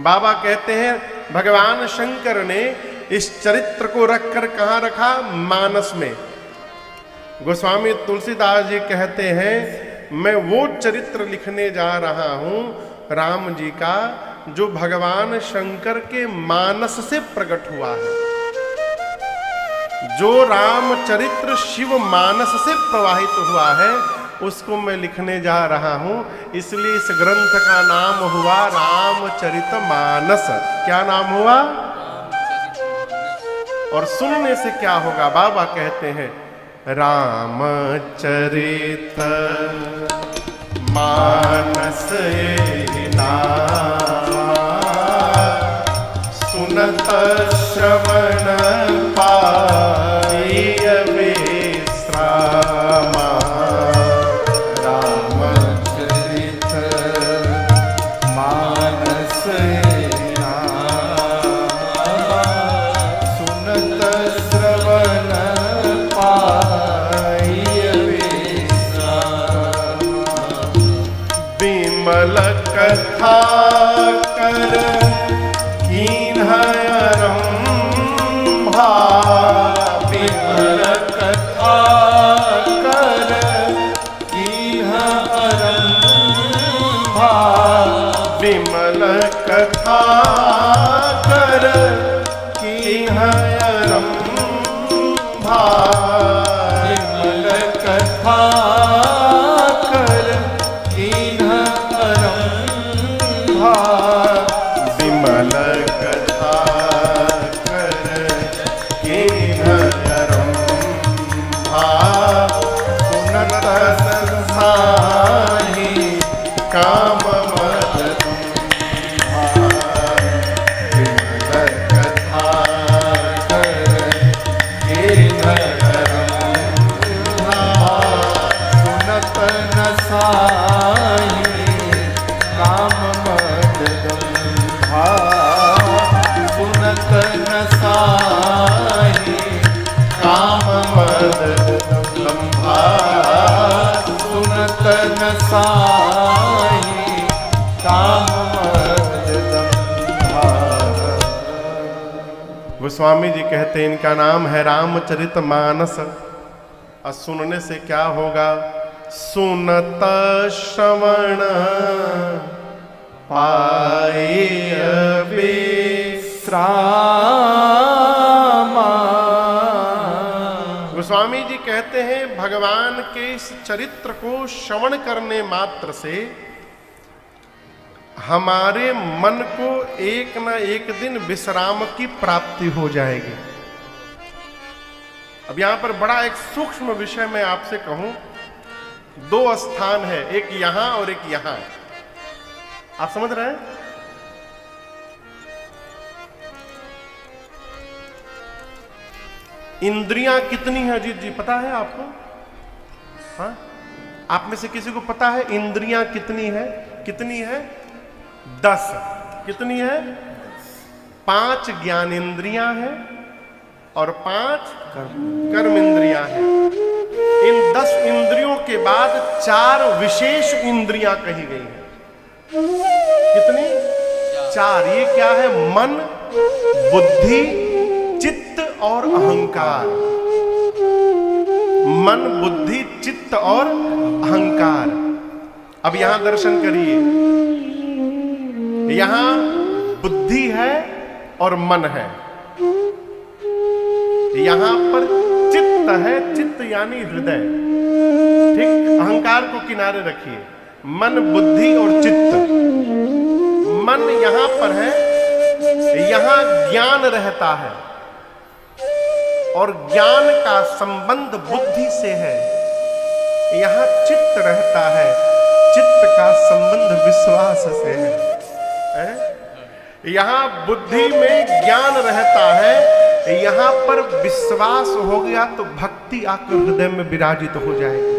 बाबा कहते हैं भगवान शंकर ने इस चरित्र को रखकर कहाँ रखा? मानस में। गोस्वामी तुलसीदास जी कहते हैं मैं वो चरित्र लिखने जा रहा हूं राम जी का जो भगवान शंकर के मानस से प्रकट हुआ है। जो रामचरित्र शिव मानस से प्रवाहित हुआ है उसको मैं लिखने जा रहा हूं, इसलिए इस ग्रंथ का नाम हुआ रामचरितमानस। क्या नाम हुआ? और सुनने से क्या होगा? बाबा कहते हैं रामचरित मानस सुनत श्रवण पाई विश्रामा। रामचरित मानस सुनत श्रवण पाई विश्रामा। विमल कथा कर विमल कथा कर कीन्ह आरंभा। विमल कथा कर कीन्ह आरंभा। विमल कथा कर कीन्ह आरंभा। विमल कथा काम मद विमल कथा कर सुनत न साही काम मद दम्भा। सुनत न साही काम मद दम्भा। सुनत न साही काम मद दम्भा। गोस्वामी जी कहते हैं इनका नाम है रामचरितमानस। और सुनने से क्या होगा? सुनत श्रवण पाए विश्रामा। गोस्वामी जी कहते हैं भगवान के इस चरित्र को श्रवण करने मात्र से हमारे मन को एक न एक दिन विश्राम की प्राप्ति हो जाएगी। अब यहां पर बड़ा एक सूक्ष्म विषय मैं आपसे कहूं, दो स्थान है, एक यहां और एक यहां। आप समझ रहे हैं? इंद्रियां कितनी है अजीत जी, पता है आपको? हाँ, आप में से किसी को पता है इंद्रियां कितनी है? कितनी है? 10। कितनी है? 5 ज्ञान इंद्रियां हैं और 5 कर्म इंद्रियां हैं। इन 10 इंद्रियों के बाद 4 विशेष इंद्रियां कही गई हैं। कितनी? 4। ये क्या है? मन, बुद्धि, चित्त और अहंकार। मन, बुद्धि, चित्त और अहंकार। अब यहां दर्शन करिए, यहां बुद्धि है और मन है, यहां पर चित्त है, चित्त यानी हृदय। ठीक, अहंकार को किनारे रखिए, मन, बुद्धि और चित्त। मन यहां पर है, यहां ज्ञान रहता है और ज्ञान का संबंध बुद्धि से है। यहां चित्त रहता है, चित्त का संबंध विश्वास से है। यहां बुद्धि में ज्ञान रहता है, यहां पर विश्वास हो गया तो भक्ति आकर हृदय में विराजित हो जाएगी।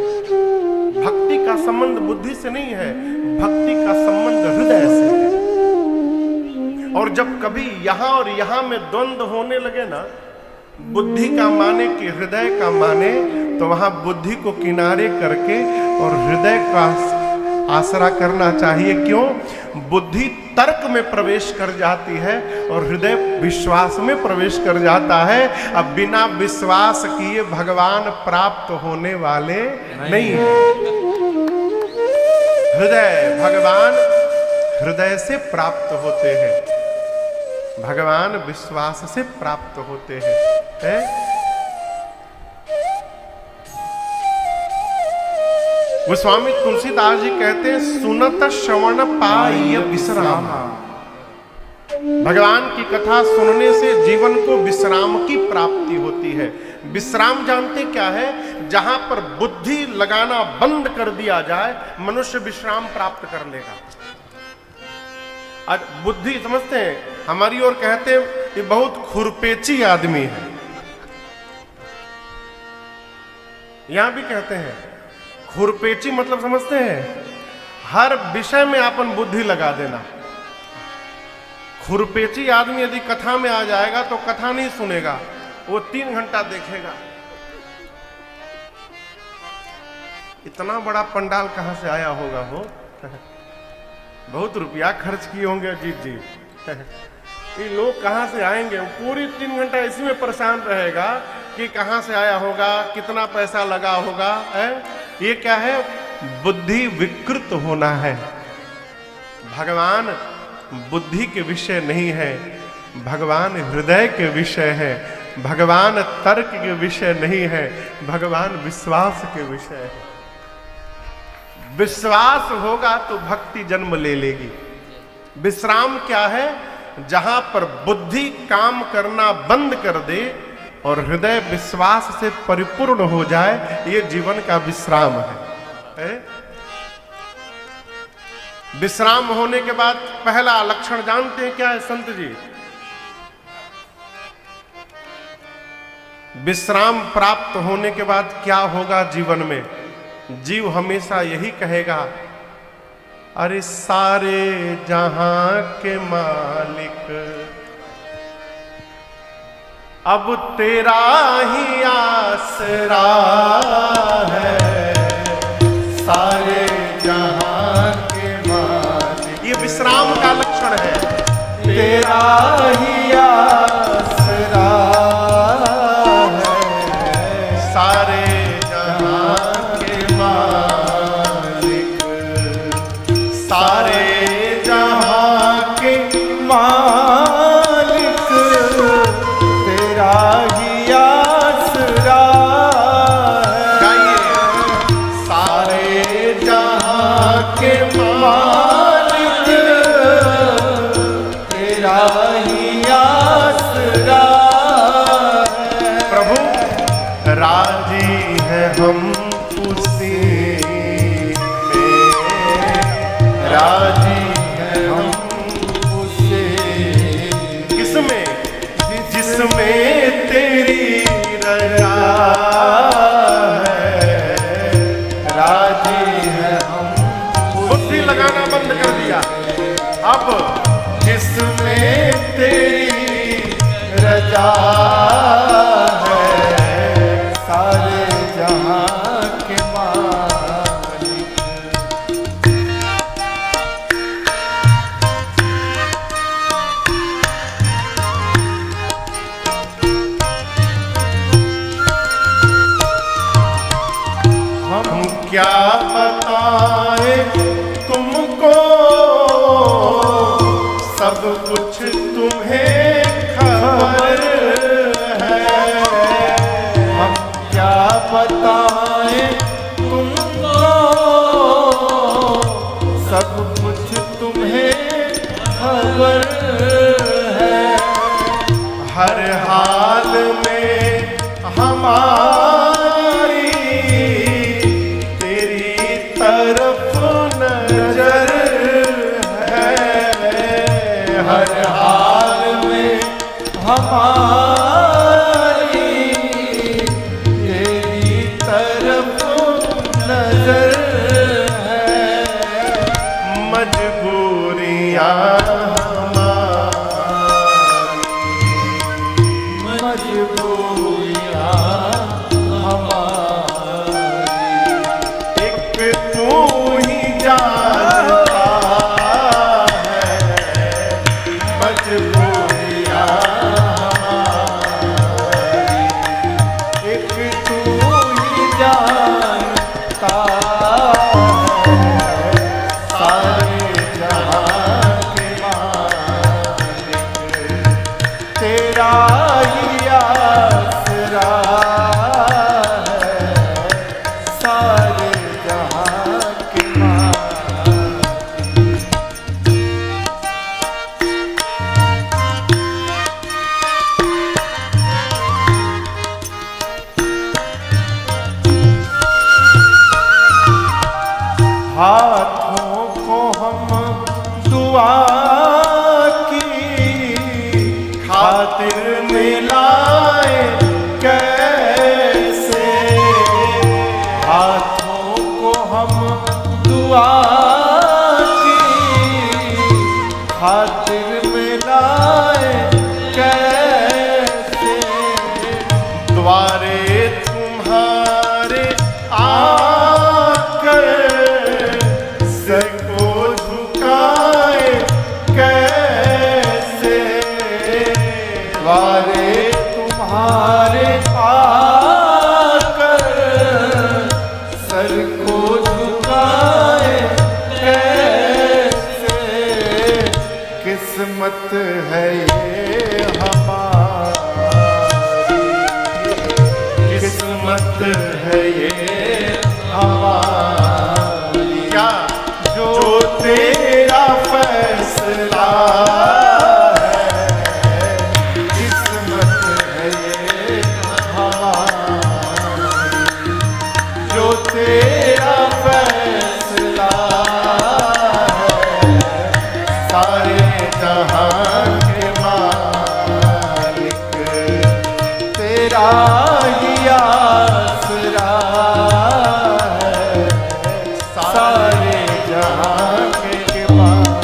भक्ति का संबंध बुद्धि से नहीं है, भक्ति का संबंध हृदय से है। और जब कभी यहां और यहां में द्वंद्व होने लगे ना, बुद्धि का माने कि हृदय का माने, तो वहां बुद्धि को किनारे करके और हृदय का आसरा करना चाहिए। क्यों? बुद्धि तर्क में प्रवेश कर जाती है और हृदय विश्वास में प्रवेश कर जाता है। अब बिना विश्वास किए भगवान प्राप्त होने वाले नहीं है। हृदय, भगवान हृदय से प्राप्त होते हैं, भगवान विश्वास से प्राप्त होते हैं, है? गोस्वामी तुलसीदास जी कहते हैं सुनत श्रवण पाय विश्राम। भगवान की कथा सुनने से जीवन को विश्राम की प्राप्ति होती है। विश्राम जानते क्या है? जहां पर बुद्धि लगाना बंद कर दिया जाए मनुष्य विश्राम प्राप्त कर लेगा। आज बुद्धि समझते हैं, हमारी ओर कहते हैं ये बहुत खुरपेची आदमी है, यहां भी कहते हैं खुरपेची मतलब समझते हैं हर विषय में अपन बुद्धि लगा देना। खुरपेची आदमी यदि कथा में आ जाएगा तो कथा नहीं सुनेगा, वो 3 घंटा देखेगा। इतना बड़ा पंडाल कहां से आया होगा हो? बहुत रुपया खर्च किए होंगे अजीत जी। ये लोग कहां से आएंगे? पूरी 3 घंटा इसी में परेशान रहेगा कि कहां से आया होगा, कितना पैसा लगा होगा, है? ये क्या है? बुद्धि विकृत होना है। भगवान बुद्धि के विषय नहीं है, भगवान हृदय के विषय है, भगवान तर्क के विषय नहीं है, भगवान विश्वास के विषय है। विश्वास होगा तो भक्ति जन्म ले लेगी। विश्राम क्या है? जहां पर बुद्धि काम करना बंद कर दे और हृदय विश्वास से परिपूर्ण हो जाए, ये जीवन का विश्राम है? विश्राम होने के बाद पहला लक्षण जानते हैं क्या है संत जी? विश्राम प्राप्त होने के बाद क्या होगा जीवन में? जीव हमेशा यही कहेगा, अरे सारे जहां के मालिक अब तेरा ही आसरा है, सारे जहां के मालिक। ये विश्राम का लक्षण है। तेरा ही आसरा है, सारे जहां के मालिक, सारे जहां के मालिक, तेरा ही आसरा है। गाइए, सारे जहां के मालिक, तेरा ही आसरा है। प्रभु राजी है हम उसी में, राजी है हम उसे, किसमें? जिसमें तेरी रजा है, राजी है हम। बुद्धि लगाना बंद कर दिया। अब जिसमें तेरी रजा है, सारे जहां के मालिक। हम क्या बताए तुमको, सब कुछ तुम्हें खबर है। हम क्या बताए तुमको, सब कुछ तुम्हें खबर है। हर हाल में हमारी तेरी तरफ नजर है, हर हाल में हमारी तेरी तरफ नजर है। मजबूरियां हमारी, एक तू ही जान मजबूरियां हमारी, एक तू ही जानता है सारे जहां के मालिक, तेरा ही आसरा है सारे जहां के मालिक। हाथों को हम दुआ की खातिर मिलाए कैसे, हाथों को हम दुआ की खातिर मिलाए कैसे, द्वारे तुम्हारे आकर सर को झुकाए कैसे, द्वारे तुम्हारे आकर सर को झुकाए कैसे, किस्मत है ये हमारी, किस्मत है ये हमारी, क्या जो तेरा फैसला है, किस्मत है ये हमारी, जो तेरा फैसला है सारे जहां के मालिक, तेरा ही आसरा है सारे जहां के मालिक।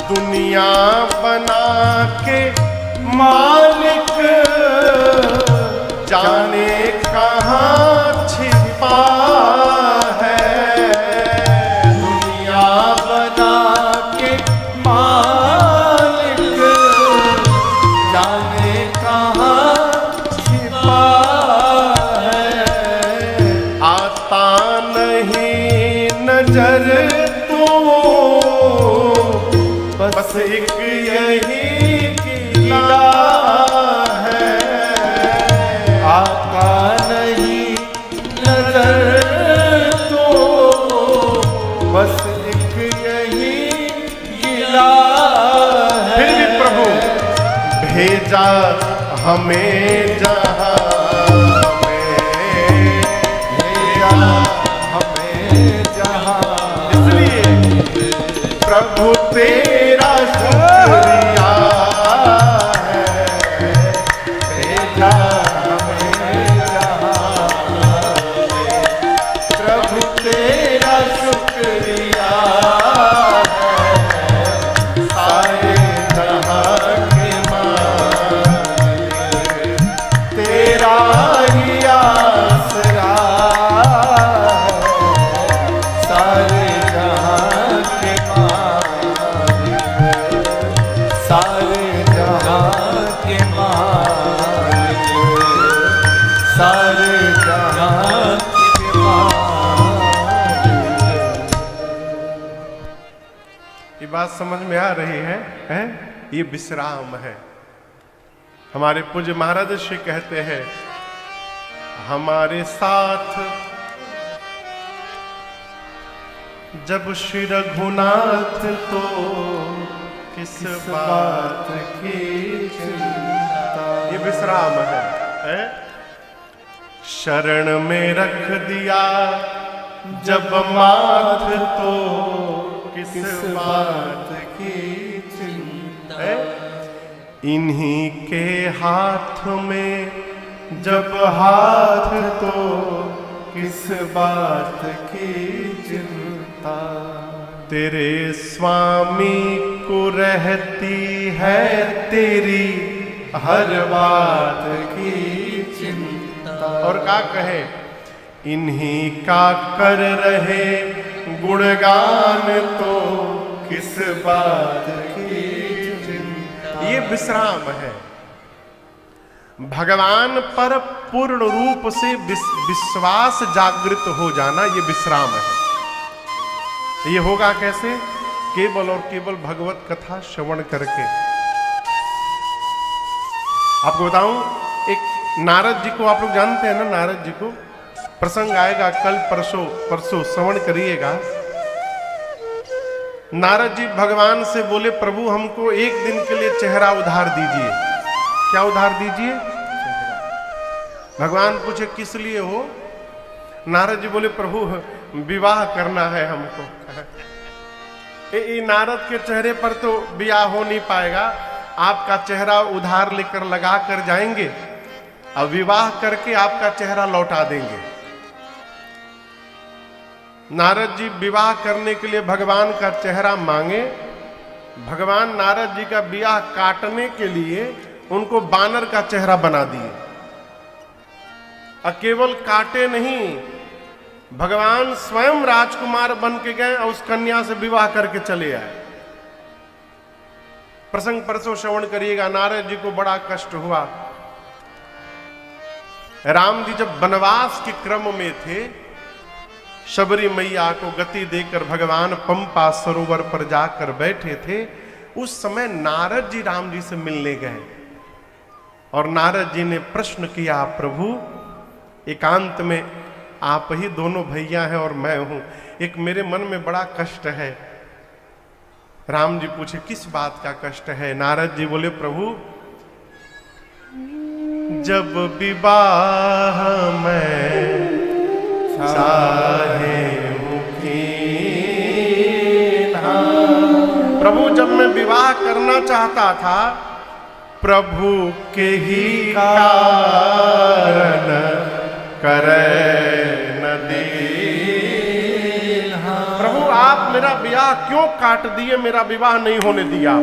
दुनिया बना के मालिक जाने कहाँ छिपा है, दुनिया बना के मालिक जाने कहाँ छिपा है, आता नहीं नजर तो बस एक यही किला है, आता नहीं नजर तो बस एक यही किला है, फिर भी प्रभु भेजा हमें जहां में, भेजा हमें जहां, इसलिए प्रभु तेरा शुक्रिया है, भेजा हमें जहां में, प्रभु तेरा शुक्रिया है सारे जहां के मालिक, तेरा ही आसरा है सारे जहां के मालिक, सारे जहां के मालिक, सारे जहां के मालिक। ये बात समझ में आ रही है? ये विश्राम है। हमारे पूज्य महाराज श्री कहते हैं हमारे साथ जब श्री रघुनाथ तो किस बात की चिंता, ये विश्राम है? शरण में रख दिया जब माथ तो किस बात की चिंता है? इन्हीं के हाथ में जब हाथ तो किस बात की चिंता, तेरे स्वामी को रहती है तेरी हर बात की चिंता। और का कहे, इन्हीं का कर रहे गुणगान तो किस बात की चिंता। ये विश्राम है। भगवान पर पूर्ण रूप से विश्वास जागृत हो जाना, ये विश्राम है। ये होगा कैसे? केवल और केवल भगवत कथा श्रवण करके। आपको बताऊं, एक नारद जी को आप लोग जानते हैं ना, नारद जी को प्रसंग आएगा कल परसों श्रवण करिएगा। नारद जी भगवान से बोले, प्रभु हमको एक दिन के लिए चेहरा उधार दीजिए। क्या उधार दीजिए? भगवान पूछे किस लिए हो? नारद जी बोले, प्रभु विवाह करना है हमको। नारद के चेहरे पर तो विवाह हो नहीं पाएगा, आपका चेहरा उधार लेकर लगा कर जाएंगे, अब विवाह करके आपका चेहरा लौटा देंगे। नारद जी विवाह करने के लिए भगवान का चेहरा मांगे। भगवान नारद जी का विवाह काटने के लिए उनको बानर का चेहरा बना दिए। केवल काटे नहीं, भगवान स्वयं राजकुमार बन के गए और उस कन्या से विवाह करके चले आए। प्रसंग परसों श्रवण करिएगा। नारद जी को बड़ा कष्ट हुआ। राम जी जब वनवास के क्रम में थे, शबरी मैया को गति देकर भगवान पंपा सरोवर पर जाकर बैठे थे। उस समय नारद जी राम जी से मिलने गए और नारद जी ने प्रश्न किया, प्रभु एकांत में आप ही दोनों भैया हैं और मैं हूं, एक मेरे मन में बड़ा कष्ट है। राम जी पूछे किस बात का कष्ट है? नारद जी बोले, प्रभु जब विवाह में चाहे प्रभु, जब मैं विवाह करना चाहता था, प्रभु के ही कारण करे नदी। प्रभु आप मेरा विवाह क्यों काट दिए? मेरा विवाह नहीं होने दिया।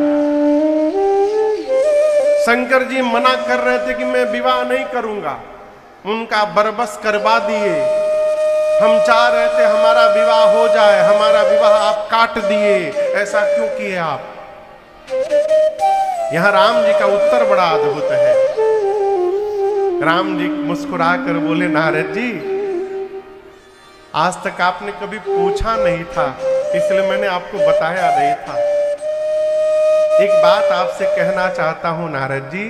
शंकर जी मना कर रहे थे कि मैं विवाह नहीं करूंगा, उनका बरबस करवा दिए। हम चाह रहे थे हमारा विवाह हो जाए, हमारा विवाह आप काट दिए, ऐसा क्यों किए आप? यहां राम जी का उत्तर बड़ा अद्भुत है। राम जी मुस्कुरा कर बोले, नारद जी आज तक आपने कभी पूछा नहीं था, इसलिए मैंने आपको बताया नहीं था। एक बात आपसे कहना चाहता हूं नारद जी,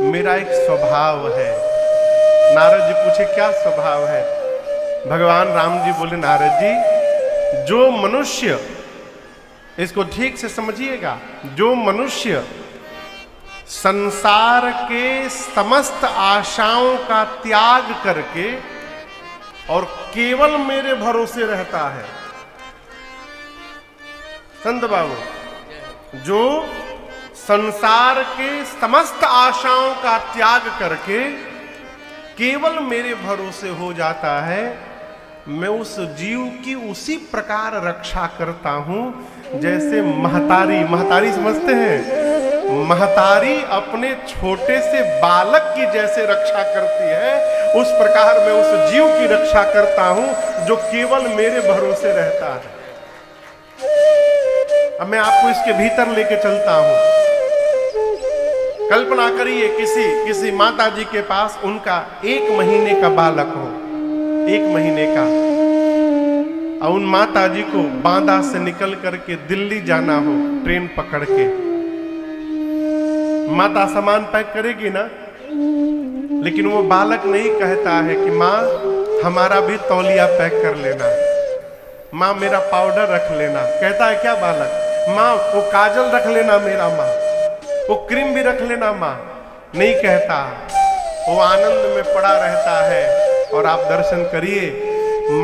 मेरा एक स्वभाव है। नारद जी पूछे क्या स्वभाव है? भगवान राम जी बोले, नारद जी जो मनुष्य, इसको ठीक से समझिएगा, जो मनुष्य संसार के समस्त आशाओं का त्याग करके और केवल मेरे भरोसे रहता है, संत बाबू, जो संसार के समस्त आशाओं का त्याग करके केवल मेरे भरोसे हो जाता है, मैं उस जीव की उसी प्रकार रक्षा करता हूं जैसे महतारी समझते हैं, महतारी अपने छोटे से बालक की जैसे रक्षा करती है, उस प्रकार मैं उस जीव की रक्षा करता हूं जो केवल मेरे भरोसे रहता है। अब मैं आपको इसके भीतर लेके चलता हूं। कल्पना करिए किसी माता जी के पास उनका 1 महीने का बालक हो, 1 महीने का, और उन माता जी को बांदा से निकल करके दिल्ली जाना हो ट्रेन पकड़ के। माता सामान पैक करेगी ना, लेकिन वो बालक नहीं कहता है कि माँ हमारा भी तौलिया पैक कर लेना, माँ मेरा पाउडर रख लेना। कहता है क्या बालक? माँ वो काजल रख लेना मेरा, माँ वो क्रीम भी रख लेना माँ। नहीं कहता, वो आनंद में पड़ा रहता है। और आप दर्शन करिए,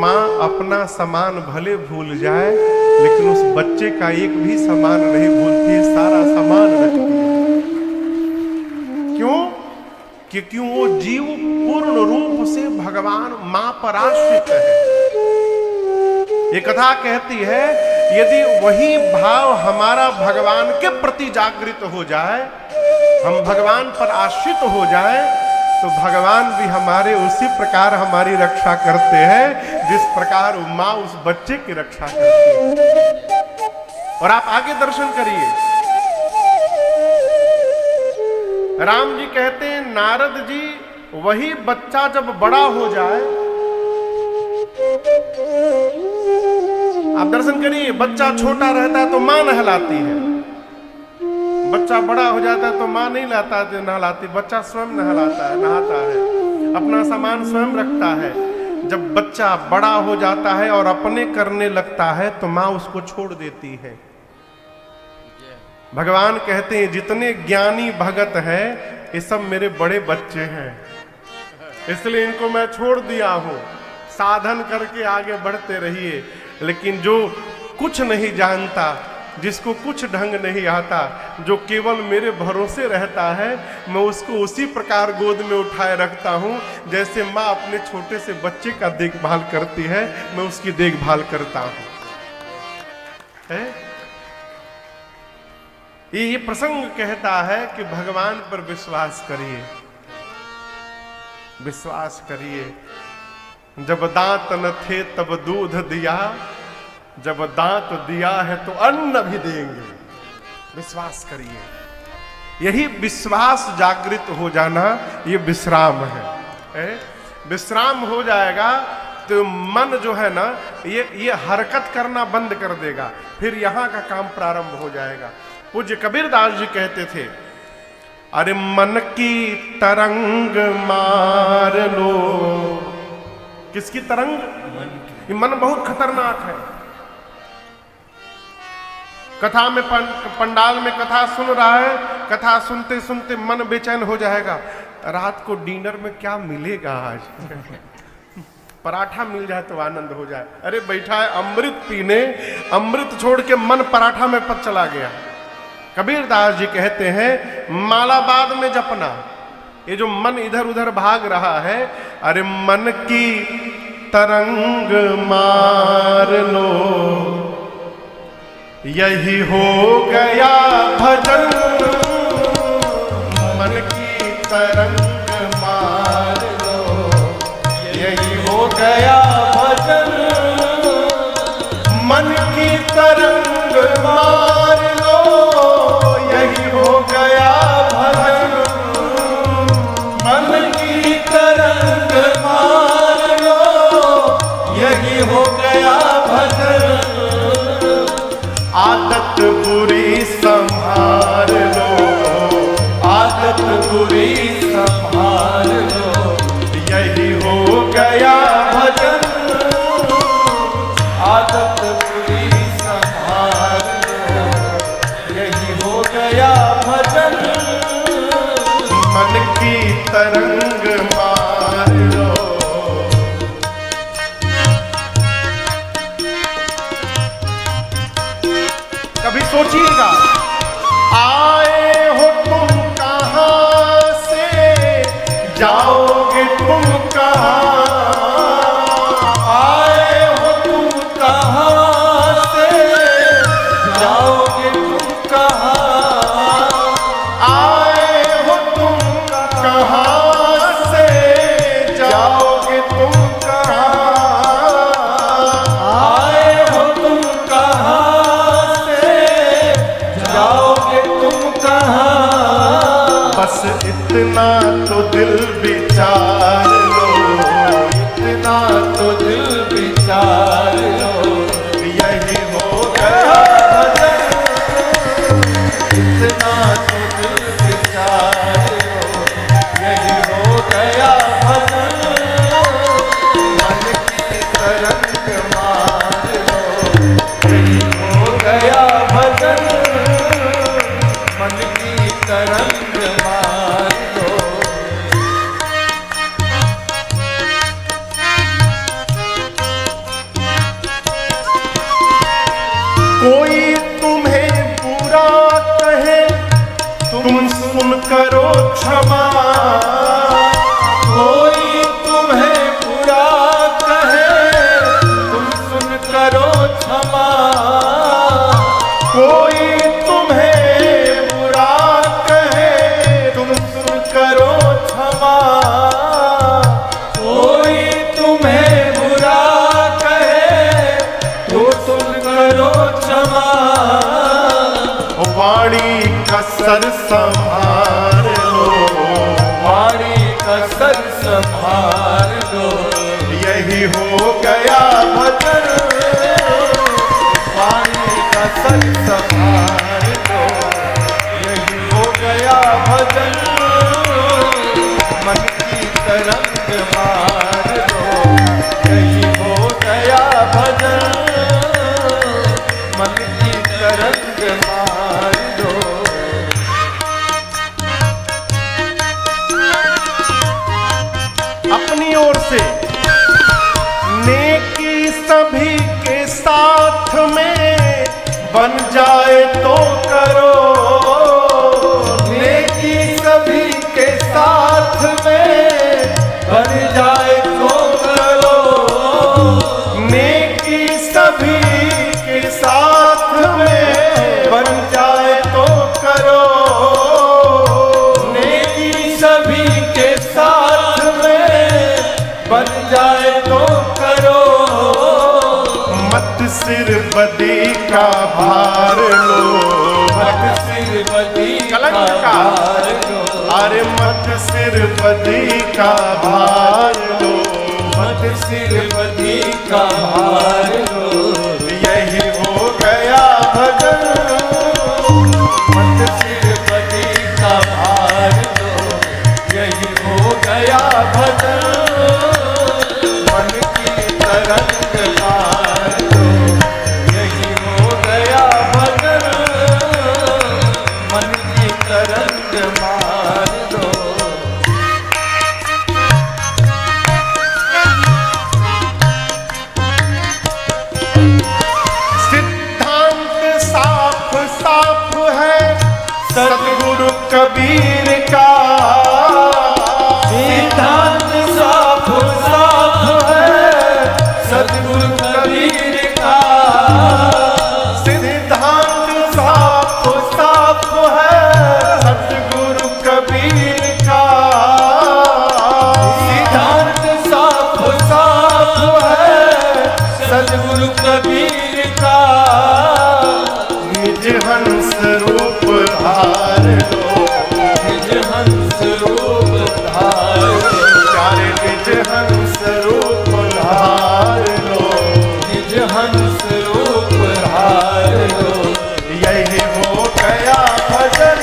माँ अपना सामान भले भूल जाए लेकिन उस बच्चे का एक भी सामान नहीं भूलती है, सारा सामान रखती है। क्यों? क्योंकि वो जीव पूर्ण रूप से भगवान मां पर आश्रित है। ये कथा कहती है, यदि वही भाव हमारा भगवान के प्रति जागृत हो जाए हम भगवान पर आश्रित हो जाएं तो भगवान भी हमारे उसी प्रकार हमारी रक्षा करते हैं जिस प्रकार माँ उस बच्चे की रक्षा करती है। और आप आगे दर्शन करिए, राम जी कहते हैं नारद जी वही बच्चा जब बड़ा हो जाए, आप दर्शन करिए, बच्चा छोटा रहता है तो मां नहलाती है, बच्चा बड़ा हो जाता है तो मां नहीं नहलाती, बच्चा स्वयं नहलाता है, नहाता है, अपना सामान स्वयं रखता है। जब बच्चा बड़ा हो जाता है और अपने करने लगता है तो मां उसको छोड़ देती है। भगवान कहते हैं जितने ज्ञानी भगत हैं ये सब मेरे बड़े बच्चे हैं, इसलिए इनको मैं छोड़ दिया हूं, साधन करके आगे बढ़ते रहिए। लेकिन जो कुछ नहीं जानता, जिसको कुछ ढंग नहीं आता, जो केवल मेरे भरोसे रहता है, मैं उसको उसी प्रकार गोद में उठाए रखता हूं जैसे माँ अपने छोटे से बच्चे का देखभाल करती है, मैं उसकी देखभाल करता हूं। ये प्रसंग कहता है कि भगवान पर विश्वास करिए, विश्वास करिए। जब दांत न थे तब दूध दिया, जब दांत दिया है तो अन्न भी देंगे। विश्वास करिए, यही विश्वास जागृत हो जाना, ये विश्राम है। विश्राम हो जाएगा तो मन जो है ना ये हरकत करना बंद कर देगा, फिर यहां का काम प्रारंभ हो जाएगा। पूज्य कबीरदास जी कहते थे, अरे मन की तरंग मार लो। किसकी तरंग? ये मन बहुत खतरनाक है। कथा में पंडाल में कथा सुन रहा है, कथा सुनते सुनते मन बेचैन हो जाएगा, रात को डिनर में क्या मिलेगा आज पराठा मिल जाए तो आनंद हो जाए। अरे बैठा है अमृत पीने, अमृत छोड़ के मन पराठा में पच चला गया। कबीरदास जी कहते हैं माला बाद में जपना, ये जो मन इधर उधर भाग रहा है, अरे मन की तरंग मार लो, यही हो गया भजन। मन की तरंग मार लो, यही हो गया भजन। मन की तरंग मार लो, यही हो गया भजन। मन की तरंग मार लो, यही हो गया भजन। आदत बुरी संभाल लो, आदत बुरी संभाल लो, यही हो गया भजन। आदत बुरी संभाल लो, यही हो गया भजन। मन की तरंग मार लो। कभी सोचिएगा, आए हो तुम कहां से, जाओगे तुम कहां। आए हो तुम कहां से, जाओगे तुम कहां। आए हो तुम कहां से, जाओगे तुम कहां। आए हो तुम कहां से, जाओगे तुम कहां। बस इतना तो दिल विचार लो, इतना तो दिल विचार लो, यही हो गया भजन। इतना तो दिल विचार लो, यही हो गया भजन। मन की तरंग मार लो, यही हो गया भजन। मन की तरंग मार लो। क्षमा, कोई तुम्हें बुरा कहे तो तुम करो क्षमा। वाणी कसर संभार लो, वाणी कसर संभार लो, यही हो गया भजन। वाणी कसर संभार लो, यही हो गया भजन। मन की तरंग मार लो, यही हो गया भजन। मन की तरंग मार लो। अपनी ओर से नेकी सभी के साथ में बन जाए तो करो, नेकी सभी के साथ में बन जाए तो करो, नेकी सभी के साथ में बन जाए तो करो, नेकी सभी के साथ में बन जाए तो करो। मत सिर बदी का भार लो, मत सिर बदी कलंक का भार लो, अरे मत सिर बदी का भार लो, मत सिर बदी का भार लो, यही हो गया भजन। मत सिर बदी का भार लो, यही हो गया भजन। मन की तरंग मार लो, यही हो गया भजन। मन की तरंग मार लो। सिद्धांत साफ साफ है सतगुरु कबीर का, सिद्धांत साफ साफ है सतगुरु कबीर का। सिद्धांत साफ साफ है सतगुरु कबीर का, सिद्धांत साफ साफ है सतगुरु कबीर का। निज हंस रूप धार लो, निज हंस रूप धार लो, प्यारे निज हंस रूप धार लो, निज हंस रूप धार लो, यही हो गया भजन।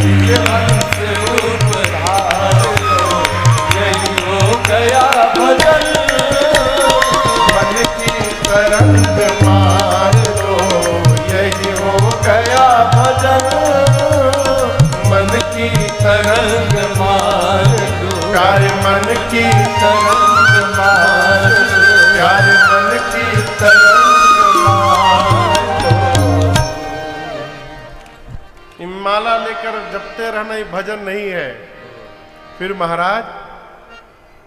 निज हंस रूप धार लो, यही हो गया भजन। मन की तरंग मार लो, यही हो गया भजन। मन की तरंग मार लो, प्यारे मन की तरंग मार लो, प्यारे मन की तरंग मार लो। ये माला लेकर जपते रहना ये भजन नहीं है। फिर महाराज,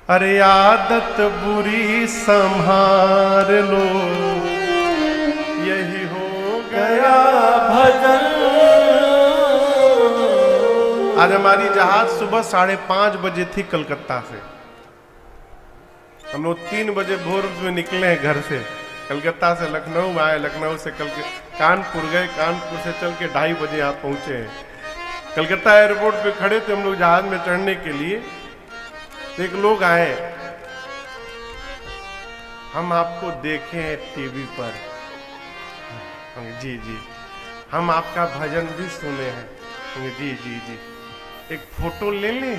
अरे आदत बुरी संभार लो, यही हो गया भजन। आज हमारी जहाज सुबह 5:30 बजे थी कलकत्ता से। हम लोग 3 बजे भोर में निकले हैं घर से, कलकत्ता से लखनऊ आए, लखनऊ से कानपुर गए, कानपुर से चल के 2:30 बजे यहाँ पहुंचे हैं। कलकत्ता एयरपोर्ट पे खड़े थे हम लोग जहाज में चढ़ने के लिए, तो एक लोग आए, हम आपको देखे हैं टीवी पर। जी जी, हम आपका भजन भी सुने हैं। जी जी जी, एक फोटो ले लें?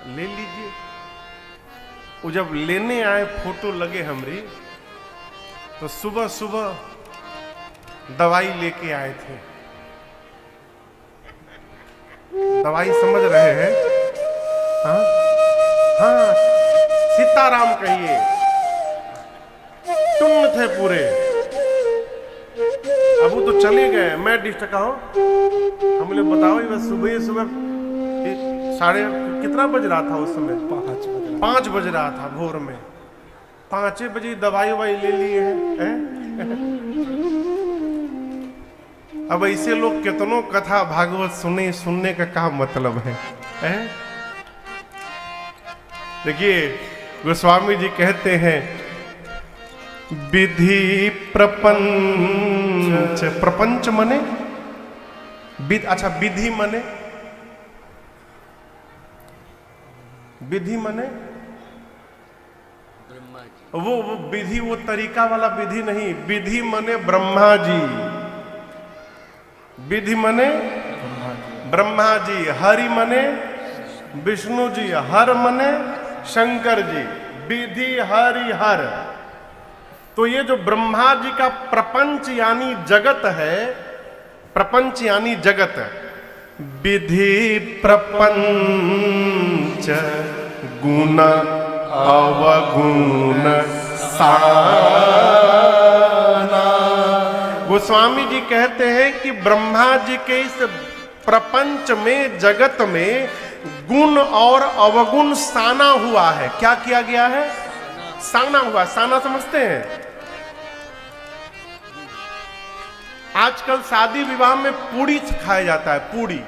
ले लीजिए। वो जब लेने आए फोटो लगे हमरी, तो सुबह सुबह दवाई लेके आए थे। दवाई समझ रहे हैं? हाँ हाँ, सीताराम कहिए। टुन्न थे पूरे। अब वो तो चले गए, मैं डिस्टर्ब हूँ। हम लोग बताओ, ये सुबह सुबह कितना बज रहा था उस समय? 5 बज रहा था भोर में। 5 बजे दवाई ववाई ले लिए हैं। अब ऐसे लोग कितनों कथा भागवत सुनने का क्या मतलब है? देखिए गोस्वामी जी कहते हैं विधि प्रपंच, प्रपंच मने अच्छा विधि मने, विधि मने वो विधि, वो तरीका वाला विधि नहीं, विधि मने ब्रह्मा जी, विधि मने ब्रह्मा जी, हरि मने विष्णु जी, हर मने शंकर जी, विधि हरि हर। तो ये जो ब्रह्मा जी का प्रपंच यानी जगत है, प्रपंच यानी जगत, विधि प्रपंच गुण अवगुण साना। गोस्वामी जी कहते हैं कि ब्रह्मा जी के इस प्रपंच में, जगत में गुण और अवगुण साना हुआ है। क्या किया गया है? साना हुआ। साना समझते हैं? आजकल शादी विवाह में पूड़ी खाया जाता है, पूड़ी,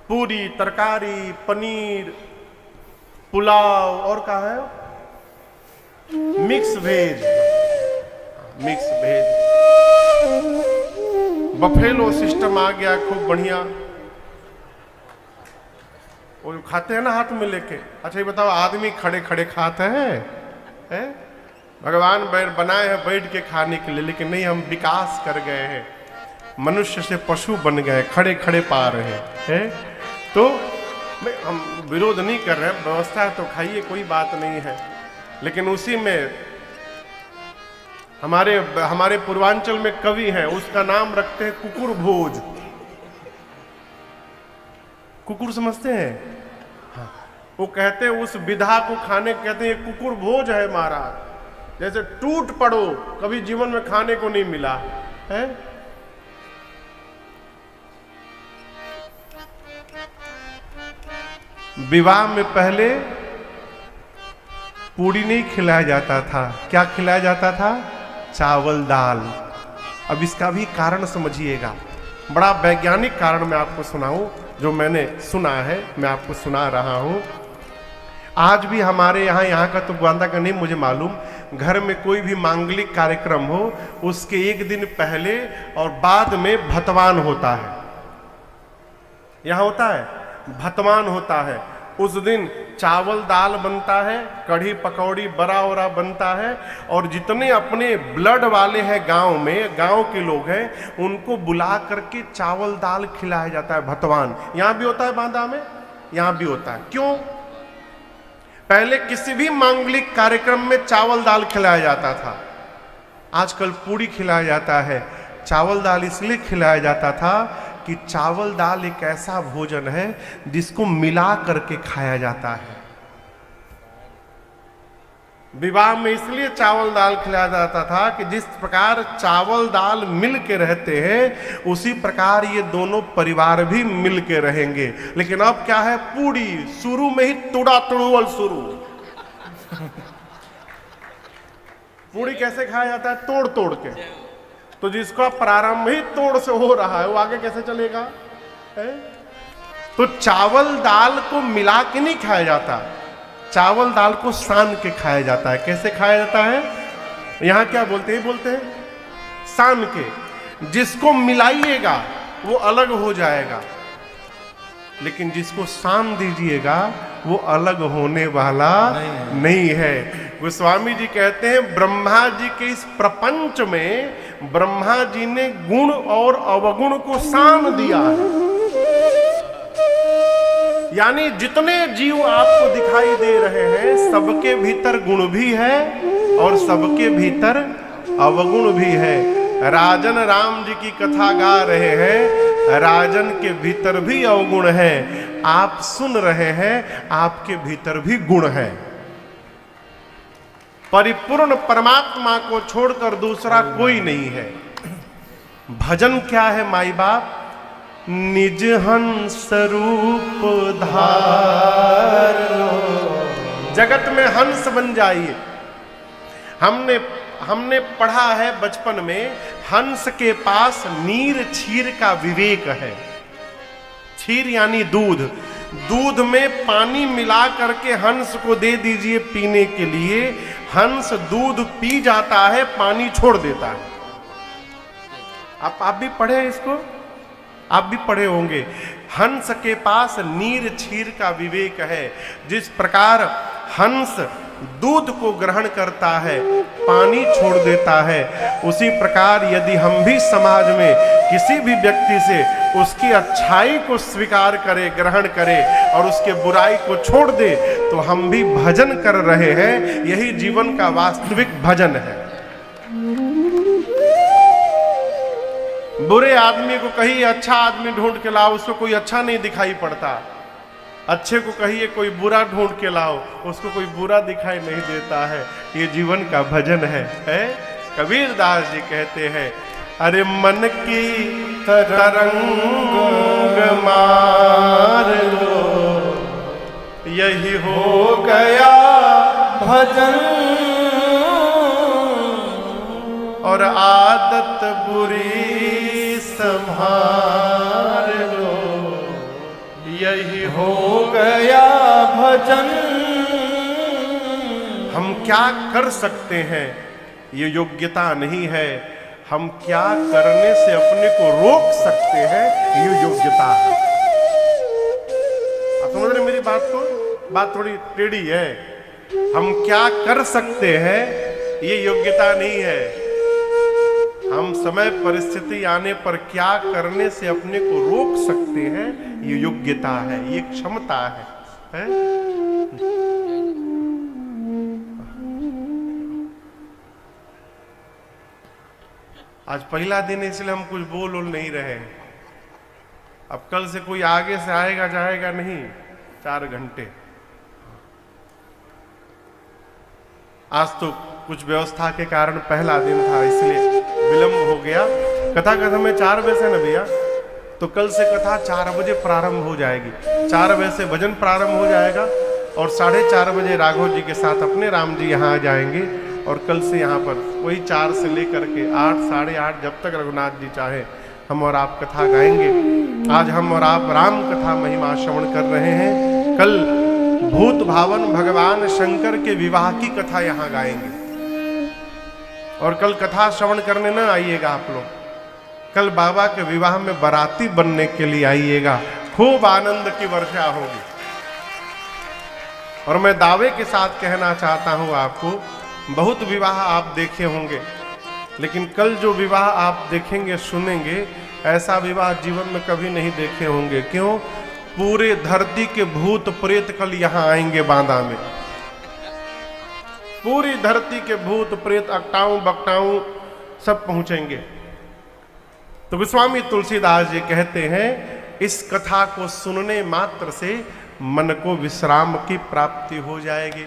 पूरी, तरकारी, पनीर, पुलाव और क्या है, mix veg, mix veg, buffalo system आ गया, खूब बढ़िया। वो खाते हैं ना हाथ में लेके। अच्छा ये बताओ, आदमी खड़े खड़े खाते हैं? भगवान बनाए हैं बैठ के खाने के लिए, लेकिन नहीं, हम विकास कर गए हैं, मनुष्य से पशु बन गए, खड़े खड़े पा रहे हैं। तो हम विरोध नहीं कर रहे हैं, व्यवस्था है तो खाइए, कोई बात नहीं है। लेकिन उसी में हमारे पूर्वांचल में कवि हैं, उसका नाम रखते हैं कुकुर भोज। कुकुर समझते हैं? हाँ। वो कहते हैं उस विधा को खाने कहते हैं कुकुर भोज है महाराज। जैसे टूट पड़ो, कभी जीवन में खाने को नहीं मिला है। विवाह में पहले पूड़ी नहीं खिलाया जाता था, क्या खिलाया जाता था? चावल दाल। अब इसका भी कारण समझिएगा, बड़ा वैज्ञानिक कारण मैं आपको सुनाऊं, जो मैंने सुना है मैं आपको सुना रहा हूं। आज भी हमारे यहाँ का तो ग्वांदा का नहीं मुझे मालूम, घर में कोई भी मांगलिक कार्यक्रम हो, उसके एक दिन पहले और बाद में भतवान होता है। यहाँ होता है भतवान होता है। उस दिन चावल दाल बनता है, कढ़ी पकौड़ी बड़ा वड़ा बनता है, और जितने अपने ब्लड वाले हैं गांव में, गांव के लोग हैं, उनको बुला करके चावल दाल खिलाया जाता है, भतवान। यहाँ भी होता है बांदा में, यहाँ भी होता है। क्यों? पहले किसी भी मांगलिक कार्यक्रम में चावल दाल खिलाया जाता था, आजकल पूड़ी खिलाया जाता है। चावल दाल इसलिए खिलाया जाता था कि चावल दाल एक ऐसा भोजन है जिसको मिला करके खाया जाता है। विवाह में इसलिए चावल दाल खिलाया जाता था कि जिस प्रकार चावल दाल मिल के रहते हैं, उसी प्रकार ये दोनों परिवार भी मिल के रहेंगे। लेकिन अब क्या है? पूड़ी शुरू में ही तुड़ा तुड़ुवल शुरू। पूड़ी कैसे खाया जाता है? तोड़ तोड़ के। तो जिसका प्रारंभ ही तोड़ से हो रहा है, वो आगे कैसे चलेगा? तो चावल दाल को मिला के नहीं खाया जाता, चावल दाल को सान के खाया जाता है। कैसे खाया जाता है? यहाँ क्या बोलते हैं? बोलते हैं सान के। जिसको मिलाइएगा वो अलग हो जाएगा, लेकिन जिसको सान दीजिएगा वो अलग होने वाला नहीं है। गोस्वामी जी कहते हैं ब्रह्मा जी के इस प्रपंच में ब्रह्मा जी ने गुण और अवगुण को सान दिया है। यानी जितने जीव आपको दिखाई दे रहे हैं, सबके भीतर गुण भी है और सबके भीतर अवगुण भी है। राजन राम जी की कथा गा रहे हैं, राजन के भीतर भी अवगुण है। आप सुन रहे हैं, आपके भीतर भी गुण है। परिपूर्ण परमात्मा को छोड़कर दूसरा कोई नहीं है। भजन क्या है माई बाप? निज हंस रूप धारो। जगत में हंस बन जाइए। हमने हमने पढ़ा है बचपन में, हंस के पास नीर क्षीर का विवेक है। क्षीर यानी दूध, दूध में पानी मिला करके हंस को दे दीजिए पीने के लिए, हंस दूध पी जाता है, पानी छोड़ देता है। आप भी पढ़े इसको, आप भी पढ़े होंगे। हंस के पास नीर क्षीर का विवेक है। जिस प्रकार हंस दूध को ग्रहण करता है, पानी छोड़ देता है, उसी प्रकार यदि हम भी समाज में किसी भी व्यक्ति से उसकी अच्छाई को स्वीकार करें, ग्रहण करें और उसके बुराई को छोड़ दे, तो हम भी भजन कर रहे हैं। यही जीवन का वास्तविक भजन है। बुरे आदमी को कहिए अच्छा आदमी ढूंढ के लाओ, उसको कोई अच्छा नहीं दिखाई पड़ता। अच्छे को कहिए कोई बुरा ढूंढ के लाओ, उसको कोई बुरा दिखाई नहीं देता है। ये जीवन का भजन है। कबीर दास जी कहते हैं, अरे मन की तरंग मार लो, यही हो गया भजन, और आदत बुरी संभाल लो, यही हो गया भजन। हम क्या कर सकते हैं ये योग्यता नहीं है, हम क्या करने से अपने को रोक सकते हैं ये योग्यता है। आप समझ रहे मेरी बात को? बात थोड़ी टेढ़ी है। हम क्या कर सकते हैं ये योग्यता नहीं है, हम समय परिस्थिति आने पर क्या करने से अपने को रोक सकते हैं ये योग्यता है, ये क्षमता है? आज पहला दिन है इसलिए हम कुछ बोल नहीं रहे हैं। अब कल से कोई आगे से आएगा जाएगा नहीं, 4 घंटे। आज तो कुछ व्यवस्था के कारण पहला दिन था इसलिए विलंब हो गया। कथा का समय 4 बजे से ना भैया, तो कल से कथा 4 बजे प्रारंभ हो जाएगी। 4 बजे से भजन प्रारंभ हो जाएगा और 4:30 बजे राघव जी के साथ अपने राम जी यहाँ आ जाएंगे। और कल से यहाँ पर वही 4 से लेकर के 8, 8:30 जब तक रघुनाथ जी चाहे हम और आप कथा गाएंगे। आज हम और आप राम कथा महिमा श्रवण कर रहे हैं। कल भूत भावन भगवान शंकर के विवाह की कथा यहाँ गाएंगे। और कल कथा श्रवण करने ना आइएगा आप लोग, कल बाबा के विवाह में बाराती बनने के लिए आइएगा। खूब आनंद की वर्षा होगी। और मैं दावे के साथ कहना चाहता हूं आपको, बहुत विवाह आप देखे होंगे, लेकिन कल जो विवाह आप देखेंगे सुनेंगे, ऐसा विवाह जीवन में कभी नहीं देखे होंगे। क्यों? पूरे धरती के भूत प्रेत कल यहाँ आएंगे बांदा में। पूरी धरती के भूत प्रेत अकटाऊ बकटाऊ सब पहुंचेंगे। तो गोस्वामी तुलसीदास जी कहते हैं, इस कथा को सुनने मात्र से मन को विश्राम की प्राप्ति हो जाएगी।